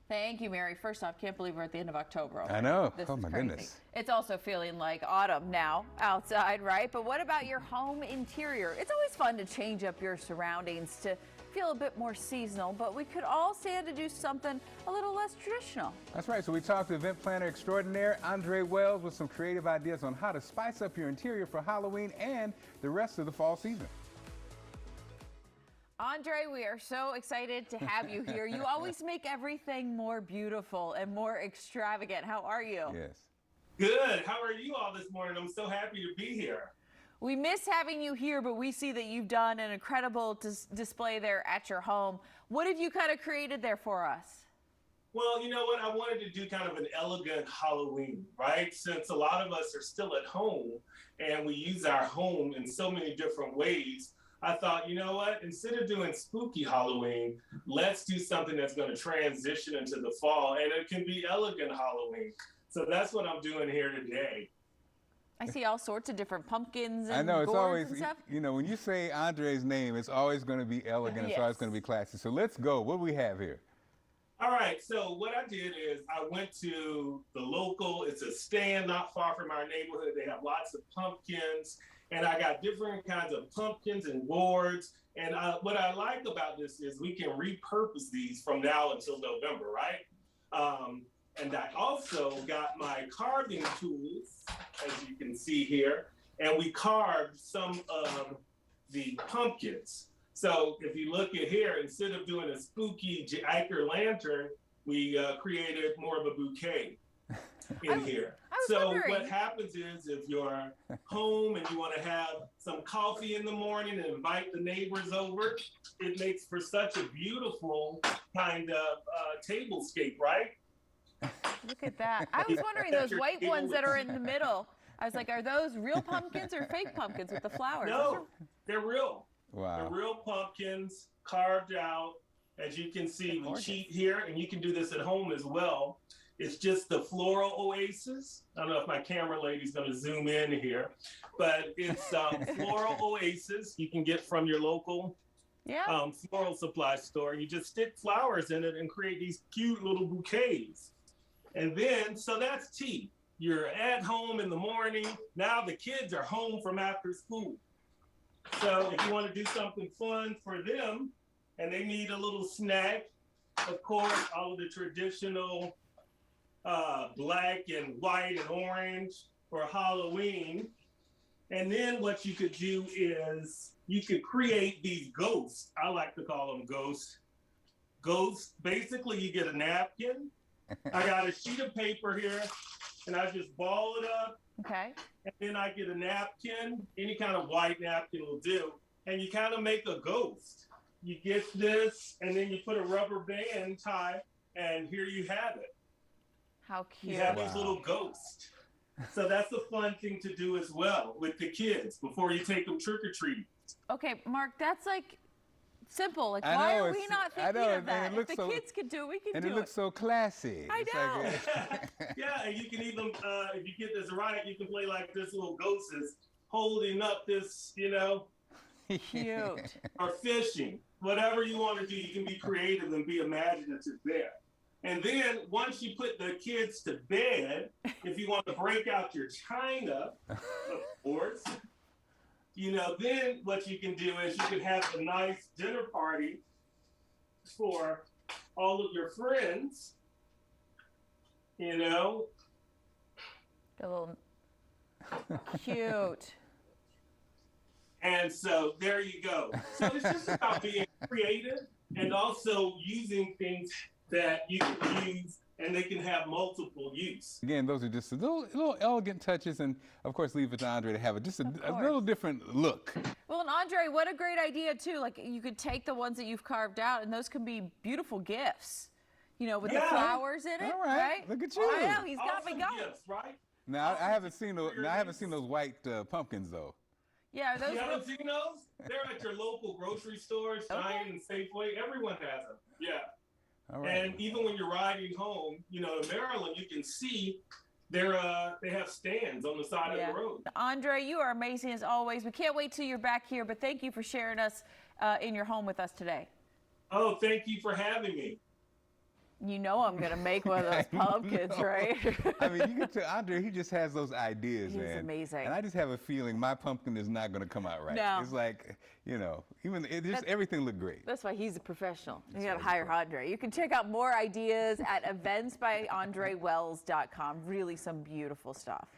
Thank you, Mary. First off, can't believe we're at the end of October already. I know. This Oh, is my crazy. goodness. It's also feeling like autumn now outside, right? But what about your home interior? It's always fun to change up your surroundings to feel a bit more seasonal, but we could all stand to do something a little less traditional. That's right. So we talked to event planner extraordinaire André Wells with some creative ideas on how to spice up your interior for Halloween and the rest of the fall season. André, we are so excited to have you here. You always make everything more beautiful and more extravagant. How are you? Yes. Good. How are you all this morning? I'm so happy to be here. We miss having you here, but we see that you've done an incredible display there at your home. What have you kind of created there for us? Well, you know what? I wanted to do kind of an elegant Halloween, right? Since a lot of us are still at home and we use our home in so many different ways, I thought, you know what? Instead of doing spooky Halloween, let's do something that's going to transition into the fall, and it can be elegant Halloween. So that's what I'm doing here today. I see all sorts of different pumpkins and I know, it's gourds always, and stuff. you know, when you say Andre's name, it's always going to be elegant. It's always going to be classy. So let's go. What do we have here? All right, so what I did is I went to the local, it's a stand not far from our neighborhood. They have lots of pumpkins, and I got different kinds of pumpkins and gourds. And what I like about this is we can repurpose these from now until November, right? And I also got my carving tools, as you can see here, and we carved some of the pumpkins. So if you look at here, instead of doing a spooky jack-o'-lantern, we created more of a bouquet in here. So what happens is if you're home and you want to have some coffee in the morning and invite the neighbors over, it makes for such a beautiful kind of tablescape, right? Look at that. I was wondering those white ones that are in the middle. I was like, are those real pumpkins or fake pumpkins with the flowers? No, they're real. Wow. They're real pumpkins carved out. As you can see, we cheat here, and you can do this at home as well. It's just the floral oasis. I don't know if my camera lady's going to zoom in here, but it's floral oasis you can get from your local floral supply store. You just stick flowers in it and create these cute little bouquets. And then, so that's tea. You're at home in the morning. Now the kids are home from after school. So if you want to do something fun for them and they need a little snack, of course, all of the traditional black and white and orange for Halloween. And then what you could do is you could create these ghosts. I like to call them ghosts. Ghosts, basically you get a napkin. I got a sheet of paper here and I just ball it up. Okay. And then I get a napkin, any kind of white napkin will do, and you kind of make a ghost. You get this, and then you put a rubber band tie, and here you have it. How cute. You have these little ghosts. So that's a fun thing to do as well with the kids before you take them trick-or-treating. Okay, Mark, that's like simple. Like, I why know, are we not thinking of that? If the kids could do it, we can do it. And it looks so classy. I know. Yeah, and you can even, if you get this right, you can play like this little ghost is holding up this, you know. Cute. Or fishing. Whatever you want to do, you can be creative and be imaginative there. And then once you put the kids to bed, if you want to break out your china, of course, you know, then what you can do is you can have a nice dinner party for all of your friends, you know. A little cute. And so there you go. So it's just about being creative and also using things that you can use and they can have multiple use. Again, those are just little elegant touches, and of course leave it to André to have a little different look. Well, and André, what a great idea too. Like, you could take the ones that you've carved out and those can be beautiful gifts, you know, with the flowers in it. All right. Look at you. I know, he's got me going. Gifts, right? Now, I haven't seen those white pumpkins though. Yeah, are those you haven't seen those? They're at your local grocery store, Giant and Safeway. Everyone has them. Yeah. All right. And even when you're riding home, you know, in Maryland, you can see they have stands on the side of the road. André, you are amazing as always. We can't wait till you're back here, but thank you for sharing us in your home with us today. Oh, thank you for having me. You know I'm going to make one of those pumpkins, right? I mean, you can tell Andre, he just has those ideas, He's man. amazing. And I just have a feeling my pumpkin is not going to come out right. No. It's like, you know, everything looked great. That's why he's a professional. You got to hire Andre. You can check out more ideas at eventsbyandrewells.com. Really some beautiful stuff.